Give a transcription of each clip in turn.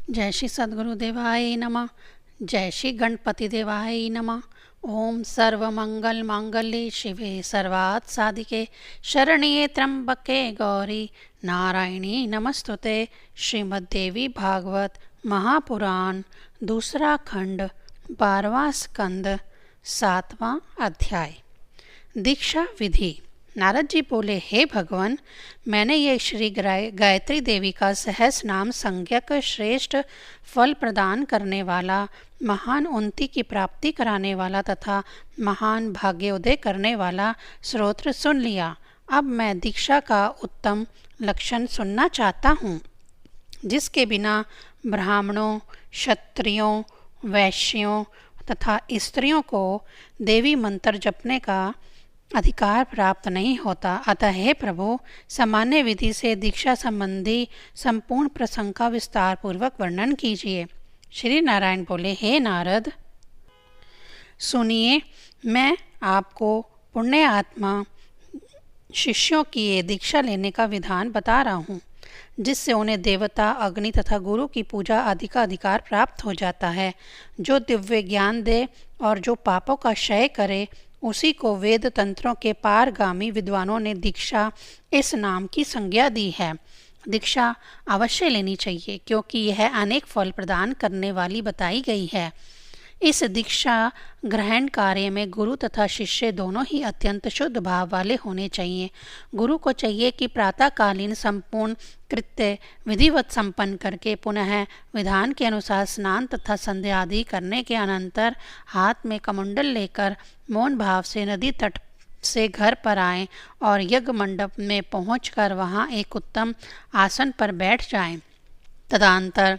जय श्री सद्गुरु देवाय नमः। जय श्री गणपति देवाय नमः। ओम सर्वमंगल मांगल्ये शिवे सर्वार्थ साधिके शरण्ये त्र्यंबके गौरी नारायणी नमस्तुते। श्रीमद्देवी भागवत महापुराण दूसरा खंड 12वां स्कंद 7वां अध्याय। दीक्षा विधि। नारद जी बोले, हे भगवान, मैंने ये श्री गायत्री देवी का सहस नाम संज्ञक श्रेष्ठ फल प्रदान करने वाला, महान उन्नति की प्राप्ति कराने वाला तथा महान भाग्योदय करने वाला स्तोत्र सुन लिया। अब मैं दीक्षा का उत्तम लक्षण सुनना चाहता हूँ, जिसके बिना ब्राह्मणों, क्षत्रियों, वैश्यों तथा स्त्रियों को देवी मंत्र जपने का अधिकार प्राप्त नहीं होता। अतः हे प्रभु, सामान्य विधि से दीक्षा संबंधी संपूर्ण प्रसंग का विस्तार पूर्वक वर्णन कीजिए। श्री नारायण बोले, हे नारद, सुनिए, मैं आपको पुण्य आत्मा शिष्यों की ये दीक्षा लेने का विधान बता रहा हूँ, जिससे उन्हें देवता, अग्नि तथा गुरु की पूजा आदि का अधिकार प्राप्त हो जाता है। जो दिव्य ज्ञान दे और जो पापों का क्षय करे, उसी को वेद तंत्रों के पारगामी विद्वानों ने दीक्षा इस नाम की संज्ञा दी है। दीक्षा अवश्य लेनी चाहिए, क्योंकि यह अनेक फल प्रदान करने वाली बताई गई है। इस दीक्षा ग्रहण कार्य में गुरु तथा शिष्य दोनों ही अत्यंत शुद्ध भाव वाले होने चाहिए। गुरु को चाहिए कि प्रातःकालीन संपूर्ण कृत्य विधिवत संपन्न करके पुनः विधान के अनुसार स्नान तथा संध्या आदि करने के अनंतर हाथ में कमंडल लेकर मौन भाव से नदी तट से घर पर आएं और यज्ञ मंडप में पहुंचकर वहां एक उत्तम आसन पर बैठ जाएं। तदनंतर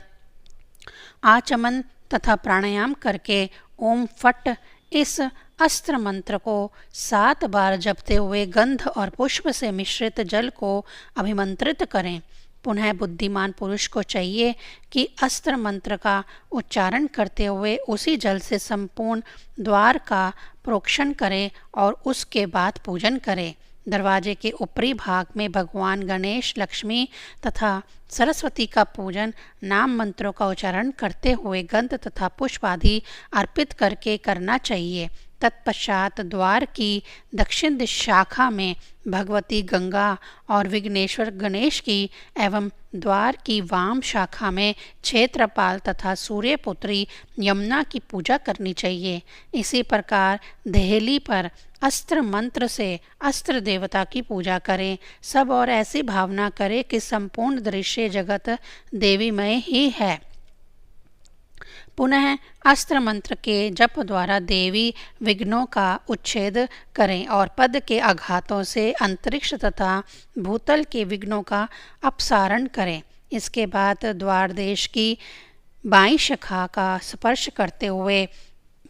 आचमन तथा प्राणायाम करके ओम फट इस अस्त्र मंत्र को 7 बार जपते हुए गंध और पुष्प से मिश्रित जल को अभिमंत्रित करें। पुनः बुद्धिमान पुरुष को चाहिए कि अस्त्र मंत्र का उच्चारण करते हुए उसी जल से संपूर्ण द्वार का प्रोक्षण करे और उसके बाद पूजन करे। दरवाजे के ऊपरी भाग में भगवान गणेश, लक्ष्मी तथा सरस्वती का पूजन नाम मंत्रों का उच्चारण करते हुए गंध तथा पुष्प आदि अर्पित करके करना चाहिए। तत्पश्चात द्वार की दक्षिण शाखा में भगवती गंगा और विघ्नेश्वर गणेश की एवं द्वार की वाम शाखा में क्षेत्रपाल तथा सूर्यपुत्री यमुना की पूजा करनी चाहिए। इसी प्रकार देहली पर अस्त्र मंत्र से अस्त्र देवता की पूजा करें। सब और ऐसी भावना करें कि संपूर्ण दृश्य जगत देवीमय ही है। पुनः अस्त्र मंत्र के जप द्वारा देवी विघ्नों का उच्छेद करें और पद के आघातों से अंतरिक्ष तथा भूतल के विघ्नों का अपसारण करें। इसके बाद द्वार देश की बाईं शाखा का स्पर्श करते हुए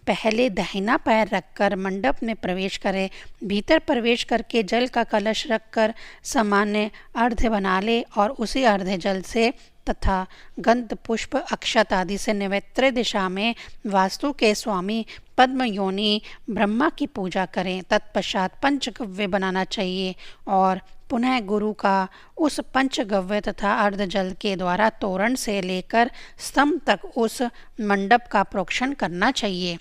पहले दाहिना पैर रखकर मंडप में प्रवेश करें। भीतर प्रवेश करके जल का कलश रखकर सामान्य अर्घ्य बना ले और उसी अर्घ्य जल से तथा गंध पुष्प अक्षत आदि से नैऋत्य दिशा में वास्तु के स्वामी पद्म योनि ब्रह्मा की पूजा करें। तत्पश्चात पंचगव्य बनाना चाहिए और पुनः गुरु का उस पंचगव्य तथा अर्ध जल के द्वारा तोरण से लेकर स्तंभ तक उस मंडप का प्रोक्षण करना चाहिए।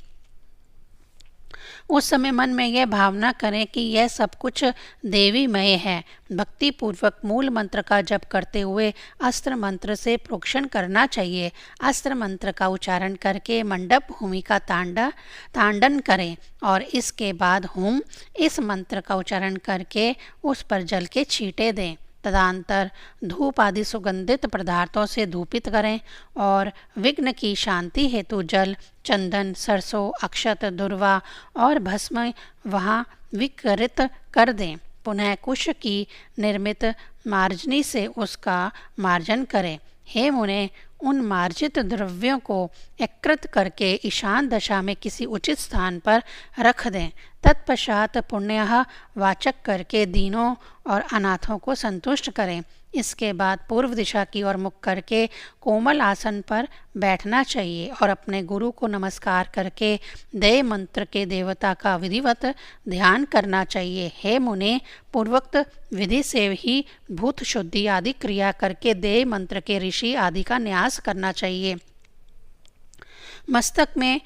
उस समय मन में यह भावना करें कि यह सब कुछ देवीमय है। भक्ति पूर्वक मूल मंत्र का जप करते हुए अस्त्र मंत्र से प्रोक्षण करना चाहिए। अस्त्र मंत्र का उच्चारण करके मंडप भूमि का तांडन करें और इसके बाद होम इस मंत्र का उच्चारण करके उस पर जल के छींटे दें। तदनंतर धूप आदि सुगंधित पदार्थों से धूपित करें और विघ्न की शांति हेतु जल, चंदन, सरसों, अक्षत, दुर्वा और भस्म वहाँ विकृत कर दें। पुनः कुश की निर्मित मार्जनी से उसका मार्जन करें। हे मुने, उन मार्जित द्रव्यों को एकत्रित करके ईशान दशा में किसी उचित स्थान पर रख दें। तत्पश्चात पुण्यः वाचक करके दीनों और अनाथों को संतुष्ट करें। इसके बाद पूर्व दिशा की ओर मुख करके कोमल आसन पर बैठना चाहिए और अपने गुरु को नमस्कार करके देय मंत्र के देवता का विधिवत ध्यान करना चाहिए। हे मुने, पूर्वोक्त विधि से ही भूत शुद्धि आदि क्रिया करके देय मंत्र के ऋषि आदि का न्यास करना चाहिए। मस्तक में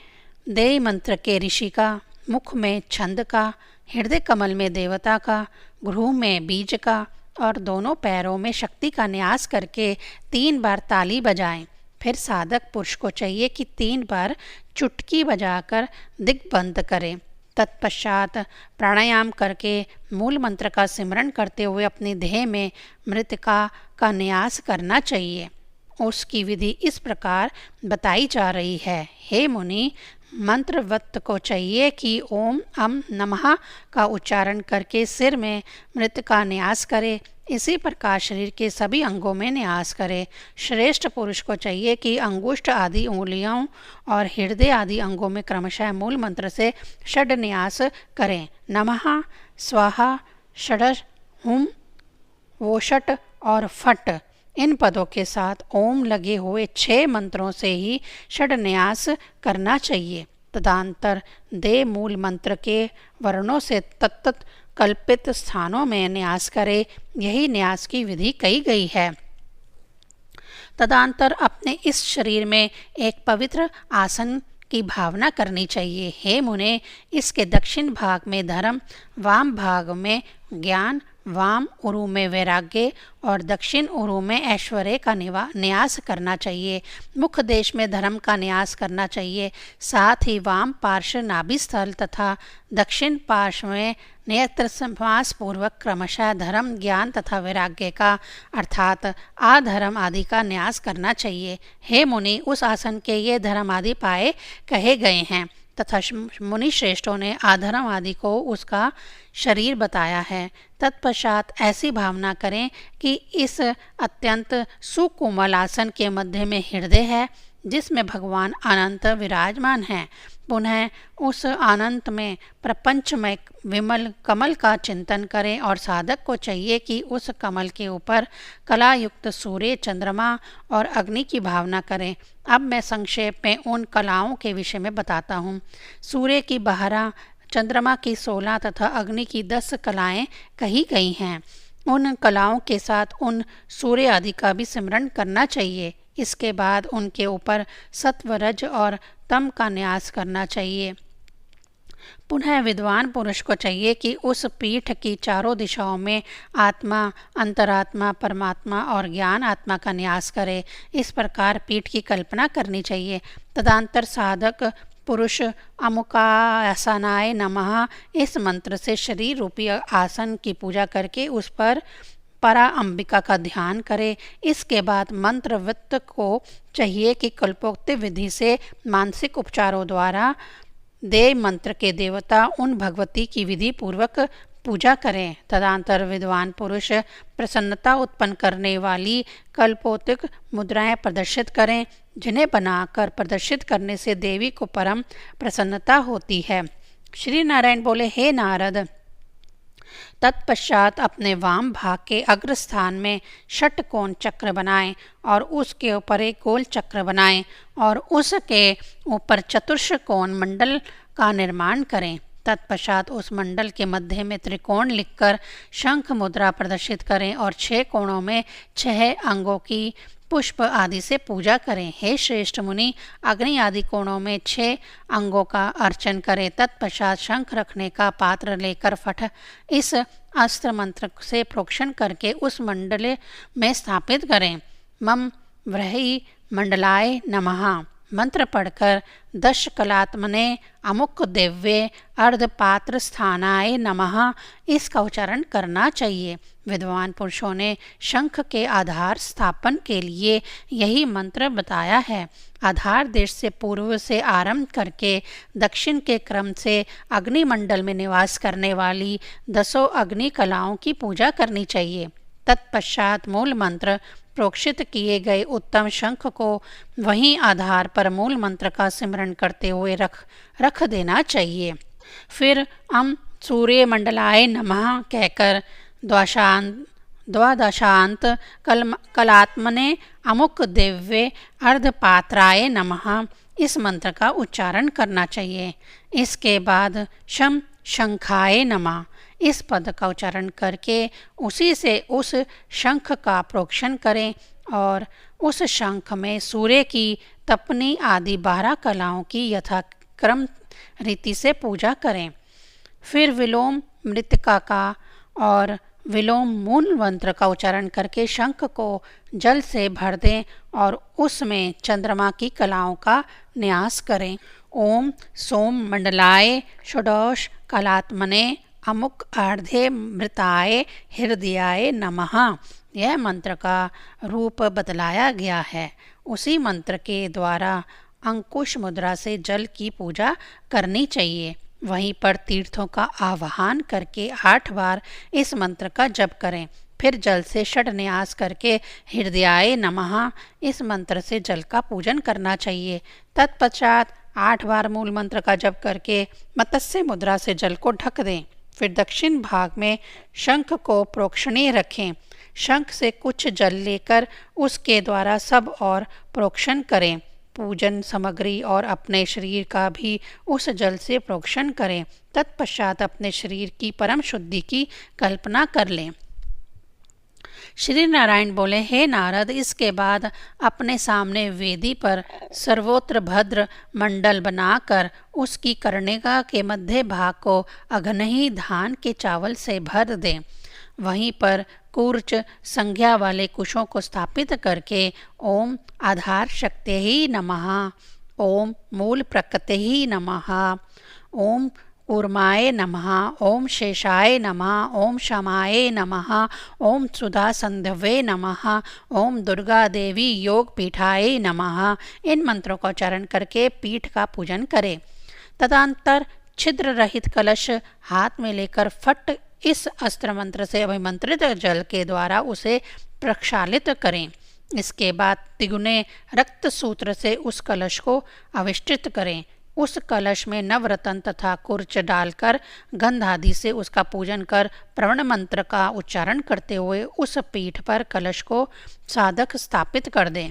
देय मंत्र के ऋषि का, मुख में छंद का, हृदय कमल में देवता का, भ्रू में बीज का और दोनों पैरों में शक्ति का न्यास करके 3 बार ताली बजाएं। फिर साधक पुरुष को चाहिए कि 3 बार चुटकी बजाकर दिग्बंध करें। तत्पश्चात प्राणायाम करके मूल मंत्र का सिमरण करते हुए अपनी देह में मृतिका का न्यास करना चाहिए। उसकी विधि इस प्रकार बताई जा रही है। हे मुनि, मंत्रवत को चाहिए कि ओम अम नमः का उच्चारण करके सिर में मृत का न्यास करे। इसी प्रकार शरीर के सभी अंगों में न्यास करे। श्रेष्ठ पुरुष को चाहिए कि अंगुष्ठ आदि उंगलियों और हृदय आदि अंगों में क्रमशः मूल मंत्र से षड न्यास करें। नमः, स्वाहा, षडश, हुम, वोषट और फट इन पदों के साथ ओम लगे हुए 6 मंत्रों से ही षडन्यास करना चाहिए। तदंतर दे मूल मंत्र के वर्णों से तत्त कल्पित स्थानों में न्यास करे। यही न्यास की विधि कही गई है। तदंतर अपने इस शरीर में एक पवित्र आसन की भावना करनी चाहिए। हे मुने, इसके दक्षिण भाग में धर्म, वाम भाग में ज्ञान, वाम उरु में वैराग्य और दक्षिण उरु में ऐश्वर्य का न्यास करना चाहिए। मुख देश में धर्म का न्यास करना चाहिए। साथ ही वाम पार्श्व नाभि स्थल तथा दक्षिण पार्श्व में नेत्र समास पूर्वक क्रमशः धर्म, ज्ञान तथा वैराग्य का अर्थात आधर्म आदि का न्यास करना चाहिए। हे मुनि, उस आसन के ये धर्म आदि पाए कहे गए हैं तथा मुनि श्रेष्ठों ने आधर्म आदि को उसका शरीर बताया है। तत्पश्चात ऐसी भावना करें कि इस अत्यंत सुकोमल आसन के मध्य में हृदय है जिसमें भगवान अनंत विराजमान हैं। पुनः उस अनंत में प्रपंचमय विमल कमल का चिंतन करें और साधक को चाहिए कि उस कमल के ऊपर कलायुक्त सूर्य, चंद्रमा और अग्नि की भावना करें। अब मैं संक्षेप में उन कलाओं के विषय में बताता हूँ। सूर्य की 12, चंद्रमा की 16 तथा अग्नि की 10 कलाएं कही गई हैं। उन कलाओं के साथ उन सूर्य आदि का भी सिमरण करना चाहिए। इसके बाद उनके ऊपर सत्व, रज और तम का न्यास करना चाहिए। पुनः विद्वान पुरुष को चाहिए कि उस पीठ की चारों दिशाओं में आत्मा, अंतरात्मा, परमात्मा और ज्ञान आत्मा का न्यास करे। इस प्रकार पीठ की कल्पना करनी चाहिए। तदंतर साधक पुरुष अमुकासनाय नमः इस मंत्र से शरीर रूपी आसन की पूजा करके उस पर परा अंबिका का ध्यान करे। इसके बाद मंत्रवत को चाहिए कि कल्पोक्त विधि से मानसिक उपचारों द्वारा देय मंत्र के देवता उन भगवती की विधि पूर्वक पूजा करें। तदंतर विद्वान पुरुष प्रसन्नता उत्पन्न करने वाली कल्पोक्त मुद्राएं प्रदर्शित करें, जिन्हें बनाकर प्रदर्शित करने से देवी को परम प्रसन्नता होती है। श्री नारायण बोले, हे नारद, तत्पश्चात अपने वाम भाग के अग्रस्थान में षटकोण चक्र बनाएं और उसके ऊपर एक गोल चक्र बनाएं और उसके ऊपर चतुष्कोण मंडल का निर्माण करें। तत्पश्चात उस मंडल के मध्य में त्रिकोण लिखकर शंख मुद्रा प्रदर्शित करें और 6 कोणों में 6 अंगों की पुष्प आदि से पूजा करें। हे श्रेष्ठ मुनि, अग्नि आदि कोणों में 6 अंगों का अर्चन करें। तत्पश्चात शंख रखने का पात्र लेकर फट इस अस्त्र मंत्र से प्रोक्षण करके उस मंडल में स्थापित करें। मम व्रहि मंडलाय नमः मंत्र पढ़कर 10 कलात्मने अमुक दिव्य अर्धपात्र स्थानाय नमः इसका उच्चारण करना चाहिए। विद्वान पुरुषों ने शंख के आधार स्थापन के लिए यही मंत्र बताया है। आधार देश से पूर्व से आरंभ करके दक्षिण के क्रम से अग्निमंडल में निवास करने वाली 10 अग्नि कलाओं की पूजा करनी चाहिए। तत्पश्चात मूल मंत्र प्रोक्षित किए गए उत्तम शंख को वहीं आधार पर मूल मंत्र का सिमरण करते हुए रख देना चाहिए। फिर सूर्य मंडलाय नमः कहकर द्वादशांत कलात्मने अमुक दिव्य अर्धपात्राय नमः इस मंत्र का उच्चारण करना चाहिए। इसके बाद शम शंखाय नमः इस पद का उच्चारण करके उसी से उस शंख का प्रोक्षण करें और उस शंख में सूर्य की तपनी आदि 12 कलाओं की यथाक्रम रीति से पूजा करें। फिर विलोम मृतिका का और विलोम मूल मंत्र का उच्चारण करके शंख को जल से भर दें और उसमें चंद्रमा की कलाओं का न्यास करें। ओम सोम मंडलाय षोडश कलात्मने अमुक अर्धे मृताय हृदयाय नमः यह मंत्र का रूप बदलाया गया है। उसी मंत्र के द्वारा अंकुश मुद्रा से जल की पूजा करनी चाहिए। वहीं पर तीर्थों का आवाहन करके 8 बार इस मंत्र का जप करें। फिर जल से षड्न्यास करके हृदयाय नमः इस मंत्र से जल का पूजन करना चाहिए। तत्पश्चात 8 बार मूल मंत्र का जप करके मत्स्य मुद्रा से जल को ढक दें। फिर दक्षिण भाग में शंख को प्रोक्षणीय रखें। शंख से कुछ जल लेकर उसके द्वारा सब और प्रोक्षण करें। पूजन सामग्री और अपने शरीर का भी उस जल से प्रोक्षण करें। तत्पश्चात अपने शरीर की परम शुद्धि की कल्पना कर लें। श्री नारायण बोले, हे नारद, इसके बाद अपने सामने वेदी पर सर्वोत्र भद्र मंडल बनाकर उसकी कर्णिका के मध्य भाग को अघनही धान के चावल से भर दें। वहीं पर कूर्च संज्ञा वाले कुशों को स्थापित करके ओम आधार शक्ति ही नमः, ओम मूल प्रकृति ही नमः, ओम कूर्माय नमः, ओम शेषाय नमः, ओम शमाय नमः, ओम सुधा संधवे नमः, ओम दुर्गा देवी योग पीठाय नमः इन मंत्रों का उच्चारण करके पीठ का पूजन करें। तदंतर छिद्र रहित कलश हाथ में लेकर फट इस अस्त्र मंत्र से अभिमंत्रित जल के द्वारा उसे प्रक्षालित करें। इसके बाद तिगुने रक्त सूत्र से उस कलश को आविष्टित करें। उस कलश में नवरत्न तथा कुर्च डालकर गंध आदि से उसका पूजन कर प्रवण मंत्र का उच्चारण करते हुए उस पीठ पर कलश को साधक स्थापित कर दें।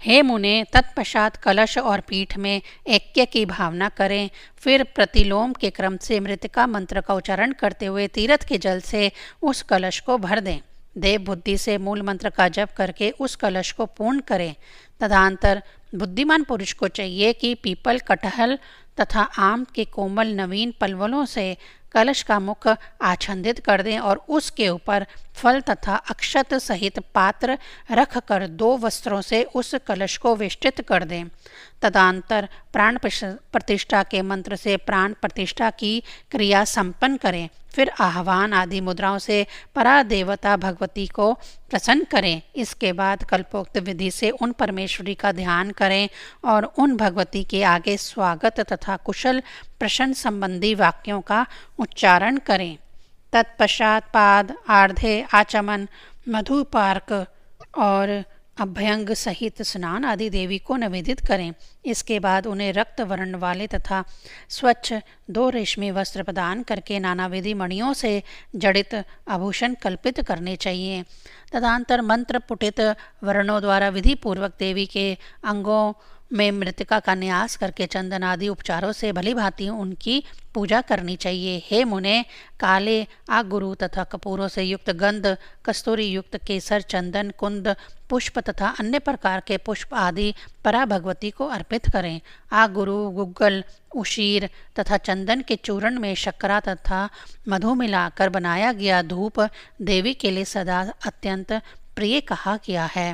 हे मुने, तत्पश्चात कलश और पीठ में ऐक्य की भावना करें। फिर प्रतिलोम के क्रम से मृतिका मंत्र का उच्चारण करते हुए तीर्थ के जल से उस कलश को भर दें। देव बुद्धि से मूल मंत्र का जप करके उस कलश को पूर्ण करें। तदंतर बुद्धिमान पुरुष को चाहिए कि पीपल, कटहल तथा आम के कोमल नवीन पलवलों से कलश का मुख आच्छादित कर दें और उसके ऊपर फल तथा अक्षत सहित पात्र रख कर 2 वस्त्रों से उस कलश को वेष्टित कर दें। तदंतर प्राण प्रतिष्ठा के मंत्र से प्राण प्रतिष्ठा की क्रिया संपन्न करें। फिर आह्वान आदि मुद्राओं से परा देवता भगवती को प्रसन्न करें। इसके बाद कल्पोक्त विधि से उन परमेश्वरी का ध्यान करें और उन भगवती के आगे स्वागत तथा कुशल प्रश्न संबंधी वाक्यों का उच्चारण करें। तत्पश्चात पाद, आर्धे, आचमन, मधुपार्क और अभ्यंग सहित स्नान आदि देवी को निवेदित करें। इसके बाद उन्हें रक्त वर्ण वाले तथा स्वच्छ 2 रेशमी वस्त्र प्रदान करके नानाविधि मणियों से जड़ित आभूषण कल्पित करने चाहिए। तदंतर मंत्र पुटित वर्णों द्वारा विधि पूर्वक देवी के अंगों में मृतिका का न्यास करके चंदन आदि उपचारों से भली भांति उनकी पूजा करनी चाहिए। हे मुने, काले आगुरु तथा कपूरों से युक्त गंध, कस्तूरी युक्त केसर, चंदन, कुंद, पुष्प तथा अन्य प्रकार के पुष्प आदि परा भगवती को अर्पित करें। आगुरु, गुग्गल, उशीर तथा चंदन के चूर्ण में शर्करा तथा मधु मिलाकर बनाया गया धूप देवी के लिए सदा अत्यंत प्रिय कहा गया है।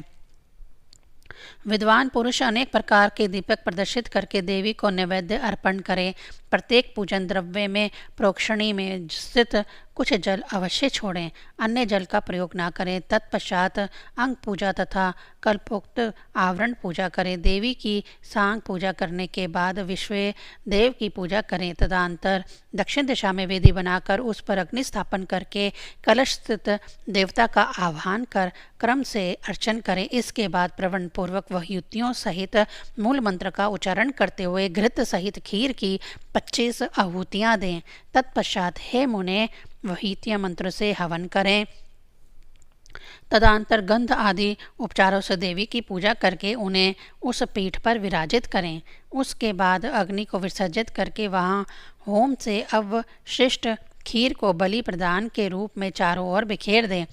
विद्वान पुरुष अनेक प्रकार के दीपक प्रदर्शित करके देवी को नैवेद्य अर्पण करें। प्रत्येक पूजन द्रव्य में प्रोक्षणी में स्थित कुछ जल अवश्य छोड़ें, अन्य जल का प्रयोग न करें। तत्पश्चात अंग पूजा तथा कल्पोक्त आवरण पूजा करें। देवी की सांग पूजा करने के बाद विश्व देव की पूजा करें। तदंतर दक्षिण दिशा में वेदी बनाकर उस पर अग्नि स्थापन करके कलश स्थित देवता का आह्वान कर क्रम से अर्चन करें। इसके बाद प्रवण पूर्वक वह युक्तियों सहित मूल मंत्र का उच्चारण करते हुए घृत सहित खीर की 25 आहुतियाँ दें। तत्पश्चात हे मुने, वहीत्य मंत्र से हवन करें। तदनंतर गंध आदि उपचारों से देवी की पूजा करके उन्हें उस पीठ पर विराजित करें। उसके बाद अग्नि को विसर्जित करके वहाँ होम से अवशिष्ट खीर को बलि प्रदान के रूप में चारों ओर बिखेर दें।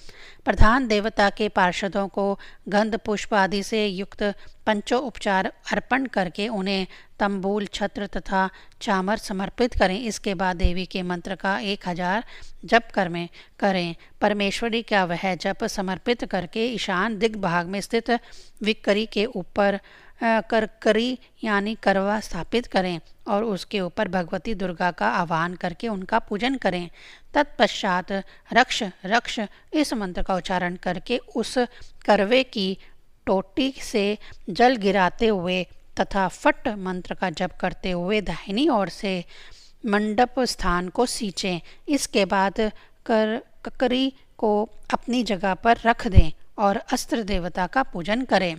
प्रधान देवता के पार्षदों को गंध पुष्प आदि से युक्त पंचोपचार अर्पण करके उन्हें तंबूल, छत्र तथा चामर समर्पित करें। इसके बाद देवी के मंत्र का 1000 जप करें। परमेश्वरी का वह जप समर्पित करके ईशान दिग्भाग में स्थित विकरी के ऊपर करकरी यानी करवा स्थापित करें और उसके ऊपर भगवती दुर्गा का आह्वान करके उनका पूजन करें। तत्पश्चात रक्ष रक्ष इस मंत्र का उच्चारण करके उस करवे की टोटी से जल गिराते हुए तथा फट मंत्र का जप करते हुए दाहिनी ओर से मंडप स्थान को सींचें। इसके बाद ककरी को अपनी जगह पर रख दें और अस्त्र देवता का पूजन करें।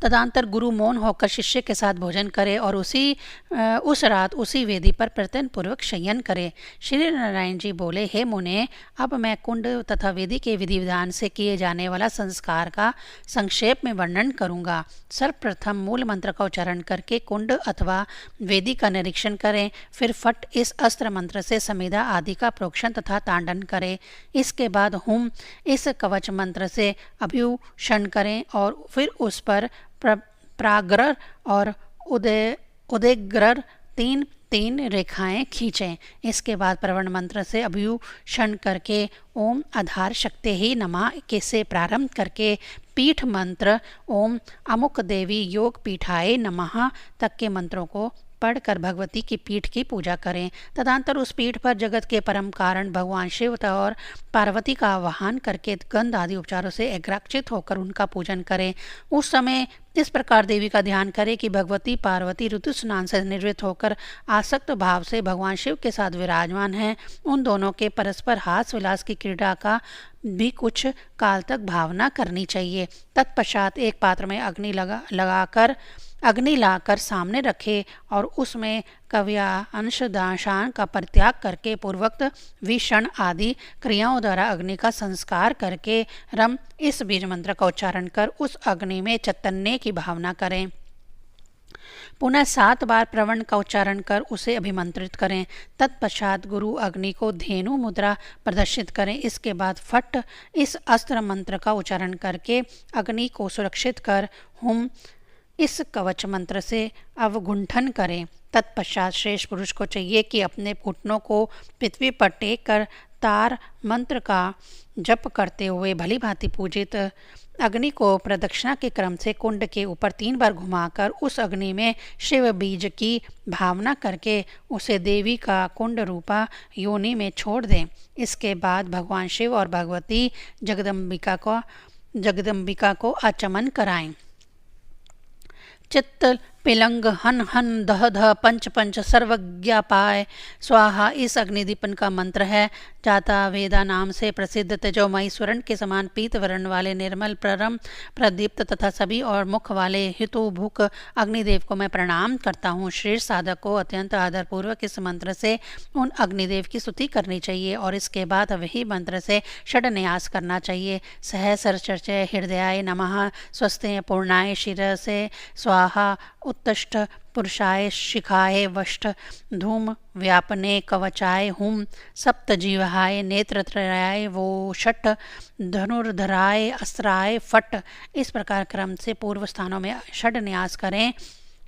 तदनंतर गुरु मौन होकर शिष्य के साथ भोजन करे और उस रात उसी वेदी पर प्रयत्न पूर्वक शयन करे। श्री नारायण जी बोले, हे मुने, अब मैं कुंड तथा वेदी के विधि विधान से किए जाने वाला संस्कार का संक्षेप में वर्णन करूंगा। सर्वप्रथम मूल मंत्र का उच्चारण करके कुंड अथवा वेदी का निरीक्षण करें। फिर फट इस अस्त्र मंत्र से समिधा आदि का प्रोक्षण तथा तांडन करें। इसके बाद हुम इस कवच मंत्र से अभ्यूषण करें और फिर उस पर प्राग्रर और उदयग्रर 3 रेखाएं खींचें। इसके बाद प्रवण मंत्र से अभ्यूषण करके ओम आधार शक्ति ही नमः के से प्रारंभ करके पीठ मंत्र ओम अमुक देवी योग पीठाए नमः तक के मंत्रों को पढ़कर भगवती की पीठ की पूजा करें। तदनंतर उस पीठ पर जगत के परम कारण भगवान शिव और पार्वती का आवाहन करके गंध आदि उपचारों से एग्राक्षित होकर उनका पूजन करें। उस समय इस प्रकार देवी का ध्यान करें कि भगवती पार्वती ऋतु स्नान से निवृत्त होकर आसक्त भाव से भगवान शिव के साथ विराजमान हैं। उन दोनों के परस्पर हास विलास की क्रीड़ा का भी कुछ काल तक भावना करनी चाहिए। तत्पश्चात एक पात्र में अग्नि लाकर सामने रखे और उसमें कव्या अंश दाशान का परित्याग करके पूर्वोक्त विषण आदि क्रियाओं द्वारा अग्नि का संस्कार करके रम इस बीज मंत्र का उच्चारण कर उस अग्नि में चैतन्य की भावना करें। पुनः 7 बार प्रवण का उच्चारण कर उसे अभिमंत्रित करें। तत्पश्चात गुरु अग्नि को धेनु मुद्रा प्रदर्शित करें। इसके बाद फट इस अस्त्र मंत्र का उच्चारण करके अग्नि को सुरक्षित कर हुम इस कवच मंत्र से अवगुंठन करें। तत्पश्चात श्रेष्ठ पुरुष को चाहिए कि अपने घुटनों को पृथ्वी पर टेक कर तार मंत्र का जप करते हुए भली भांति पूजित अग्नि को प्रदक्षिणा के क्रम से कुंड के ऊपर 3 बार घुमाकर उस अग्नि में शिव बीज की भावना करके उसे देवी का कुंड रूपा योनि में छोड़ दें। इसके बाद भगवान शिव और भगवती जगदम्बिका को आचमन कराएं। चित्त पिलंग हन हन दह दह पंच पंच सर्वज्ञापाय स्वाहा इस अग्निदीपन का मंत्र है। जाता वेदा नाम से प्रसिद्ध तेजोमयी स्वर्ण के समान पीत वर्ण वाले निर्मल परम प्रदीप्त तथा सभी और मुख वाले हितोभुक अग्निदेव को मैं प्रणाम करता हूँ। श्रेष्ठ साधक को अत्यंत आदरपूर्वक इस मंत्र से उन अग्निदेव की स्तुति करनी चाहिए और इसके बाद वही मंत्र से षड्न्यास करना चाहिए। सहस्र चर्चय हृदयाय नमः, स्वस्ते पूर्णाय शिरसे स्वाहा, उत्तष्ट पुरुषाय शिखाय वष्ट, धूम व्यापने कवचाय हुम, सप्तजीवाय नेत्रत्रयाय वो षट, धनुर्धराय अस्त्राय फट। इस प्रकार क्रम से पूर्व स्थानों में षड्न्यास करें।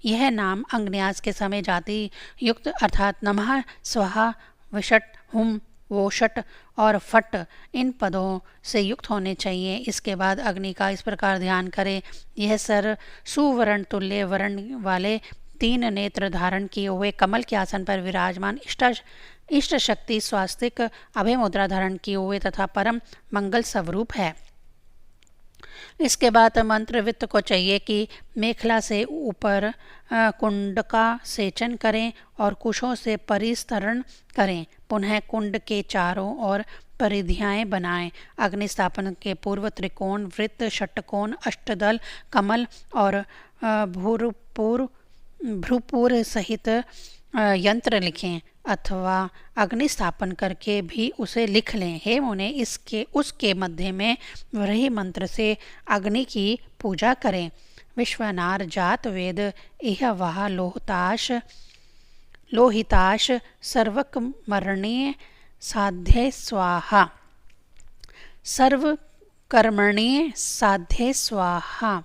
यह नाम अंगन्यास के समय जाति युक्त अर्थात नमः स्वाहा विषट हुम वोषट और फट इन पदों से युक्त होने चाहिए। इसके बाद अग्नि का इस प्रकार ध्यान करें। यह सर सुवर्ण तुल्य वर्ण वाले 3 नेत्र धारण किए हुए कमल के आसन पर विराजमान इष्ट शक्ति स्वास्तिक अभय मुद्रा धारण किए हुए तथा परम मंगल स्वरूप है। इसके बाद मंत्रवित्त को चाहिए कि मेखला से ऊपर कुंड का सेचन करें और कुशों से परिस्तरण करें। पुनः कुंड के चारों ओर परिधियाएं बनाएं। अग्नि स्थापन के पूर्व त्रिकोण, वृत्त, षटकोण, अष्टदल, कमल और भ्रूपुर सहित यंत्र लिखें अथवा अग्नि स्थापन करके भी उसे लिख लें। हे मुने, उसके मध्य में वही मंत्र से अग्नि की पूजा करें। विश्वनार जात वेद इह वह लोहिताश सर्वकर्मण्ये साध्ये स्वाहा। सर्वकर्मण्ये साध्ये स्वाहा,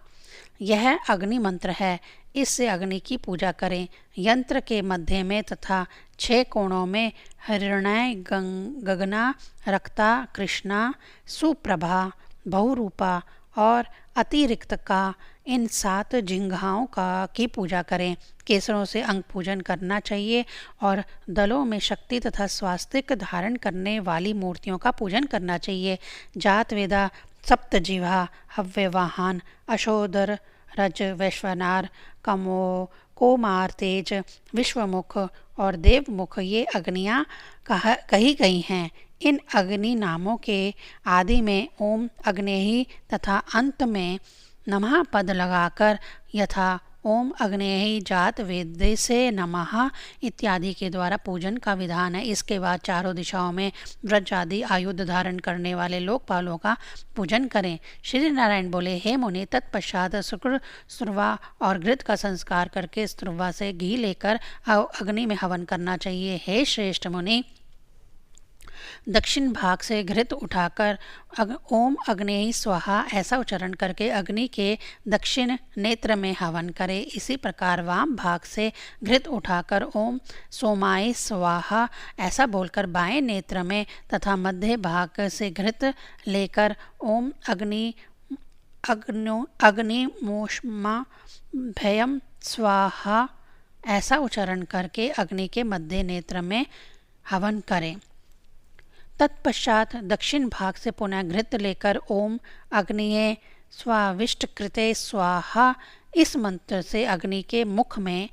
यह अग्नि मंत्र है, इससे अग्नि की पूजा करें। यंत्र के मध्य में तथा 6 कोणों में हिरण्य, गगना, रक्ता, कृष्णा, सुप्रभा, बहुरूपा और अतिरिक्त का इन 7 जिंघाओं की पूजा करें। केसरों से अंग पूजन करना चाहिए और दलों में शक्ति तथा स्वास्तिक धारण करने वाली मूर्तियों का पूजन करना चाहिए। जात वेदा, सप्तजिह्वा, हव्यवाहन, अशोदर, रज, वैश्वनार, कोमार, तेज, विश्वमुख और देवमुख, ये अग्नियाँ कही गई हैं। इन अग्नि नामों के आदि में ओम अग्नेहि तथा अंत में नमः पद लगाकर यथा ओम अग्नेहि जात वेद से नमः इत्यादि के द्वारा पूजन का विधान है। इसके बाद चारों दिशाओं में व्रज आदि आयुध धारण करने वाले लोकपालों का पूजन करें। श्री नारायण बोले, हे मुनि, तत्पश्चात शुक्र, स्त्रवा और घृत का संस्कार करके स्त्रवा से घी लेकर अग्नि में हवन करना चाहिए। हे श्रेष्ठ मुनि, दक्षिण भाग से घृत उठाकर ओम अग्नेहि स्वाहा ऐसा उच्चारण करके अग्नि के दक्षिण नेत्र में हवन करें। इसी प्रकार वाम भाग से घृत उठाकर ओम सोमाय स्वाहा ऐसा बोलकर बाएं नेत्र में तथा मध्य भाग से घृत लेकर ओम अग्निमोष्मा भयम स्वाहा ऐसा उच्चारण करके अग्नि के मध्य नेत्र में हवन करें। तत्पश्चात दक्षिण भाग से पुनः घृत लेकर ओम अग्निये स्वाविष्ट कृते स्वाहा इस मंत्र से अग्नि के मुख में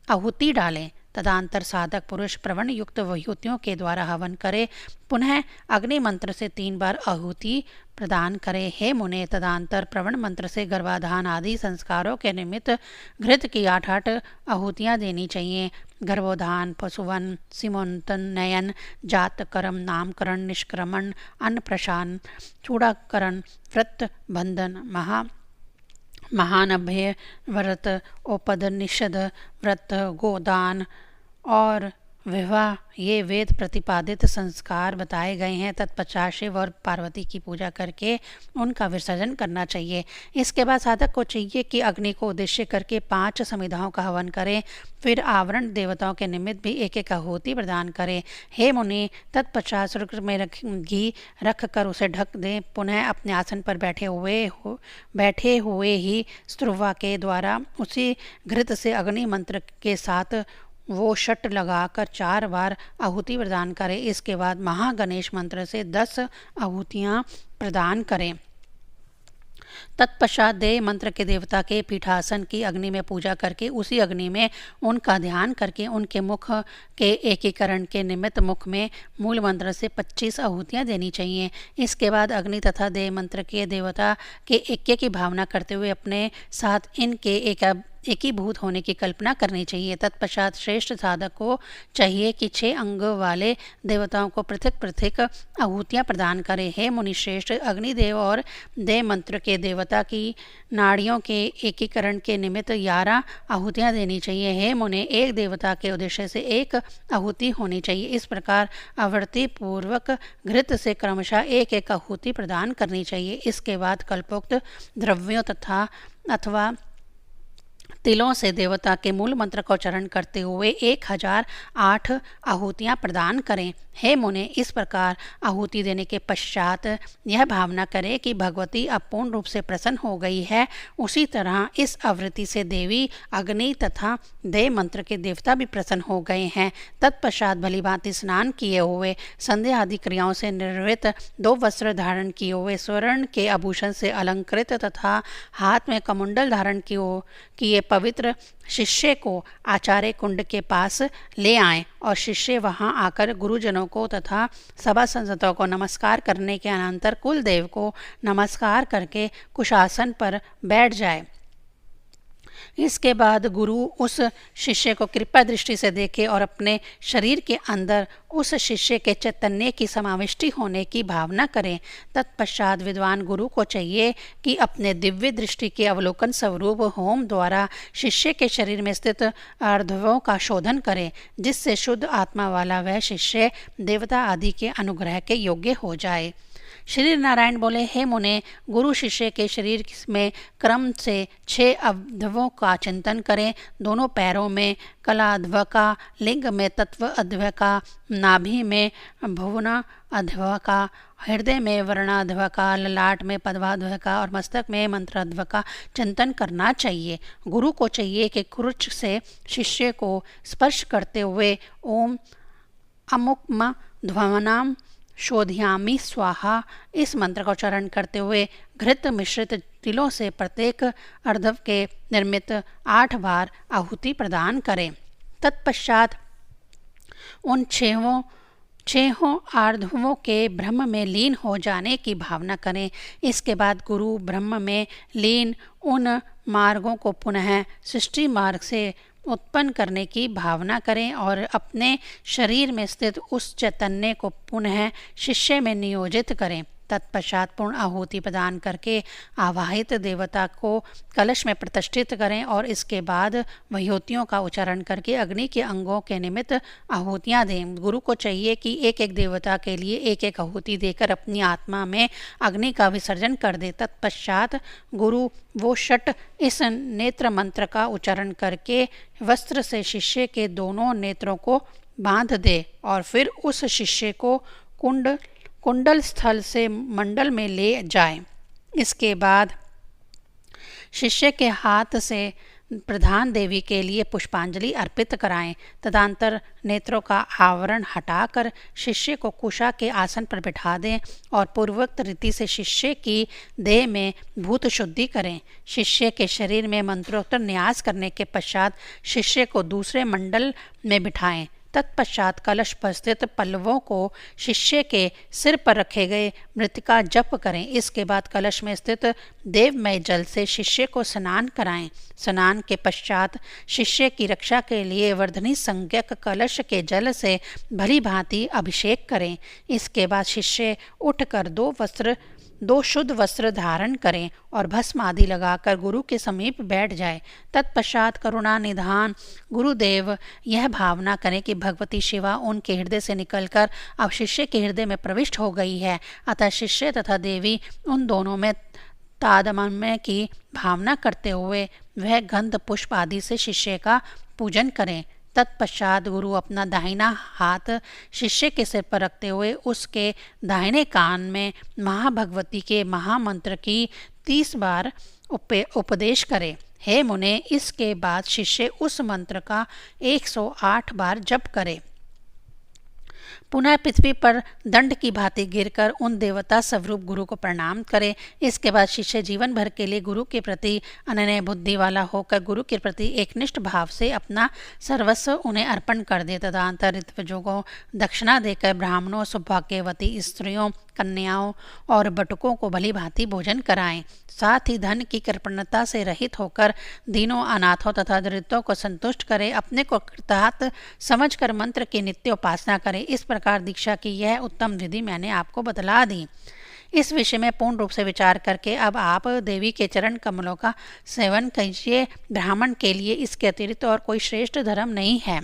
आहुति डालें। तदंतर साधक पुरुष प्रवण युक्त विभूतियों के द्वारा हवन करे। पुनः अग्नि मंत्र से 3 बार आहुति प्रदान करे। हे मुने, तदंतर प्रवण मंत्र से गर्भाधान आदि संस्कारों के निमित्त घृत की 8 आहुतियाँ देनी चाहिए। गर्भोधान, पशुवन, सीमोन्तन, नयन, जातकर्म, नामकरण, निष्क्रमण, अन्नप्रशान, चूड़ाकरण, व्रत बंधन, महानभ्य व्रत, औपनिषद व्रत, गोदान और विवाह, ये वेद प्रतिपादित संस्कार बताए गए हैं। तत्पश्चात शिव और पार्वती की पूजा करके उनका विसर्जन करना चाहिए। इसके बाद साधक को चाहिए कि अग्नि को उद्देश्य करके 5 समिधाओं का हवन करें। फिर आवरण देवताओं के निमित्त भी 1-1 आहुति प्रदान करें। हे मुनि, तत्पश्चात सूर्य में घी रख कर उसे ढक दें। पुनः अपने आसन पर बैठे हुए ही स्त्रुवा के द्वारा उसी घृत से अग्नि मंत्र के साथ वो शट लगाकर 4 बार आहुति प्रदान करें। इसके बाद महागणेश मंत्र से 10 आहुतियाँ प्रदान करें। तत्पश्चात देव मंत्र के देवता के पीठासन की अग्नि में पूजा करके उसी अग्नि में उनका ध्यान करके उनके मुख के एकीकरण के निमित्त मुख में मूल मंत्र से 25 आहुतियाँ देनी चाहिए। इसके बाद अग्नि तथा देव मंत्र के देवता के ऐक्य की भावना करते हुए अपने साथ इनके एकीभूत होने की कल्पना करनी चाहिए। तत्पश्चात श्रेष्ठ साधक को चाहिए कि 6 अंग वाले देवताओं को पृथक पृथक आहुतियाँ प्रदान करें। हे मुनि श्रेष्ठ, अग्निदेव और देव मंत्र के देवता की नाड़ियों के एकीकरण के निमित्त 11 आहुतियाँ देनी चाहिए। हे मुनि, एक देवता के उद्देश्य से 1 आहुति होनी चाहिए। इस प्रकार आवर्ती पूर्वक घृत से क्रमशः 1-1 आहुति प्रदान करनी चाहिए। इसके बाद कल्पोक्त द्रव्यों अथवा तिलों से देवता के मूल मंत्र का उच्चारण करते हुए 1008 आहुतियाँ प्रदान करें। हे मुने, इस प्रकार आहुति देने के पश्चात यह भावना करें कि भगवती अब पूर्ण रूप से प्रसन्न हो गई है। उसी तरह इस आवृत्ति से देवी, अग्नि तथा देव मंत्र के देवता भी प्रसन्न हो गए हैं। तत्पश्चात भली भांति स्नान किए हुए, संध्या आदि क्रियाओं से निर्वृत, 2 वस्त्र धारण किए हुए, स्वर्ण के आभूषण से अलंकृत तथा हाथ में कमंडल धारण किए पवित्र शिष्य को आचार्य कुंड के पास ले आएं और शिष्य वहां आकर गुरुजनों को तथा सभा संतों को नमस्कार करने के अनंतर कुल देव को नमस्कार करके कुशासन पर बैठ जाए। इसके बाद गुरु उस शिष्य को कृपा दृष्टि से देखे और अपने शरीर के अंदर उस शिष्य के चैतन्य की समाविष्टि होने की भावना करें। तत्पश्चात विद्वान गुरु को चाहिए कि अपने दिव्य दृष्टि के अवलोकन स्वरूप होम द्वारा शिष्य के शरीर में स्थित अर्धवों का शोधन करे, जिससे शुद्ध आत्मा वाला वह शिष्य देवता आदि के अनुग्रह के योग्य हो जाए। श्री नारायण बोले, हे मुने, गुरु शिष्य के शरीर में क्रम से 6 अवधवों का चिंतन करें। दोनों पैरों में कलाध्वका, लिंग में तत्व अध्वका, नाभि में भुवना अध्वका, हृदय में वर्णाध्वका, ललाट में पद्माध्वका और मस्तक में मंत्राध्वका चिंतन करना चाहिए। गुरु को चाहिए कि कुरुच से शिष्य को स्पर्श करते हुए ओम अमुक्म ध्वनाम शोध्यामी स्वाहा इस मंत्र का उच्चारण करते हुए घृत मिश्रित तिलों से प्रत्येक अर्धव के निर्मित 8 बार आहुति प्रदान करें। तत्पश्चात उन छहों अर्धवों के ब्रह्म में लीन हो जाने की भावना करें। इसके बाद गुरु ब्रह्म में लीन उन मार्गों को पुनः सृष्टि मार्ग से उत्पन्न करने की भावना करें और अपने शरीर में स्थित उस चैतन्य को पुनः शिष्य में नियोजित करें। तत्पश्चात पूर्ण आहुति प्रदान करके आवाहित देवता को कलश में प्रतिष्ठित करें और इसके बाद विभूतियों का उच्चारण करके अग्नि के अंगों के निमित्त आहुतियाँ दें। गुरु को चाहिए कि एक एक देवता के लिए एक एक आहुति देकर अपनी आत्मा में अग्नि का विसर्जन कर दे। तत्पश्चात गुरु वो षट इस नेत्र मंत्र का उच्चारण करके वस्त्र से शिष्य के दोनों नेत्रों को बांध दे और फिर उस शिष्य को कुंडल स्थल से मंडल में ले जाए। इसके बाद शिष्य के हाथ से प्रधान देवी के लिए पुष्पांजलि अर्पित कराएं। तदंतर नेत्रों का आवरण हटाकर शिष्य को कुशा के आसन पर बिठा दें और पूर्वोक्त रीति से शिष्य की देह में भूत शुद्धि करें। शिष्य के शरीर में मंत्रोक्त न्यास करने के पश्चात शिष्य को दूसरे मंडल में बिठाएं। तत्पश्चात कलश पर स्थित पल्लवों को शिष्य के सिर पर रखे गए मृतिका जप करें। इसके बाद कलश में स्थित देवमय जल से शिष्य को स्नान कराएं। स्नान के पश्चात शिष्य की रक्षा के लिए वर्धनी संज्ञक कलश के जल से भली भांति अभिषेक करें। इसके बाद शिष्य उठकर 2 शुद्ध वस्त्र धारण करें और भस्म आदि लगाकर गुरु के समीप बैठ जाए। तत्पश्चात करुणा निधान गुरुदेव यह भावना करें कि भगवती शिवा उनके हृदय से निकलकर अब शिष्य के हृदय में प्रविष्ट हो गई है, अतः शिष्य तथा देवी उन दोनों में तादात्म्य की भावना करते हुए वह गंध पुष्प आदि से शिष्य का पूजन करें। तत्पश्चात गुरु अपना दाहिना हाथ शिष्य के सिर पर रखते हुए उसके दाहिने कान में महाभगवती के महामंत्र की 30 बार उपदेश करें। हे मुने, इसके बाद शिष्य उस मंत्र का 108 बार जप करे। पुनः पृथ्वी पर दंड की भांति गिरकर उन देवता स्वरूप गुरु को प्रणाम करे। इसके बाद शिष्य जीवन भर के लिए गुरु के प्रति अनन्य बुद्धि वाला होकर गुरु के प्रति एकनिष्ठ भाव से अपना सर्वस्व उन्हें अर्पण कर दे। तदंतर ऋत्विजों को दक्षिणा देकर ब्राह्मणों, सौभाग्यवती स्त्रियों, कन्याओं और बटुकों को भली भांति भोजन कराएं। साथ ही धन की कृपणता से रहित होकर दीनों, अनाथों तथा दरिद्रों को संतुष्ट करे। अपने को कृतार्थ समझकर मंत्र की नित्य उपासना करे। इस प्रकार दीक्षा की यह उत्तम विधि मैंने आपको बतला दी। इस विषय में पूर्ण रूप से विचार करके अब आप देवी के चरण कमलों का सेवन कीजिए। ब्राह्मण के लिए इसके अतिरिक्त और कोई श्रेष्ठ धर्म नहीं है।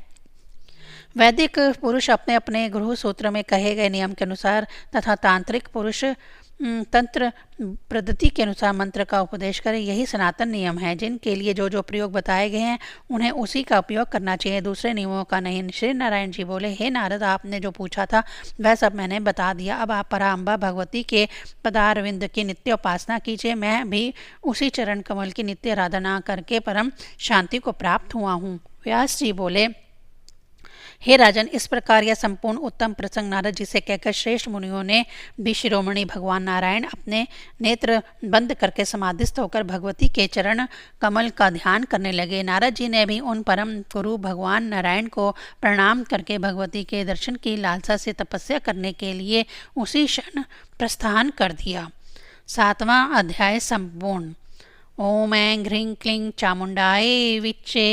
वैदिक पुरुष अपने अपने गृह सूत्र में कहे गए नियम के अनुसार तथा तांत्रिक पुरुष तंत्र पद्धति के अनुसार मंत्र का उपदेश करें। यही सनातन नियम है। जिनके लिए जो जो प्रयोग बताए गए हैं उन्हें उसी का उपयोग करना चाहिए, दूसरे नियमों का नहीं। श्री नारायण जी बोले, हे नारद, आपने जो पूछा था वह सब मैंने बता दिया। अब आप पराम्बा भगवती के पदारविंद की नित्य उपासना कीजिए। मैं भी उसी चरण कमल की नित्य आराधना करके परम शांति को प्राप्त हुआ हूँ। व्यास जी बोले, हे राजन, इस प्रकार यह संपूर्ण उत्तम प्रसंग नारद जी से कहकर श्रेष्ठ मुनियों ने भी शिरोमणि भगवान नारायण अपने नेत्र बंद करके समाधिस्थ होकर भगवती के चरण कमल का ध्यान करने लगे। नारद जी ने भी उन परम गुरु भगवान नारायण को प्रणाम करके भगवती के दर्शन की लालसा से तपस्या करने के लिए उसी क्षण प्रस्थान कर दिया। 7वां अध्याय संपूर्ण। ओम ऐं ह्रीं क्लीं चामुण्डायै विच्चे।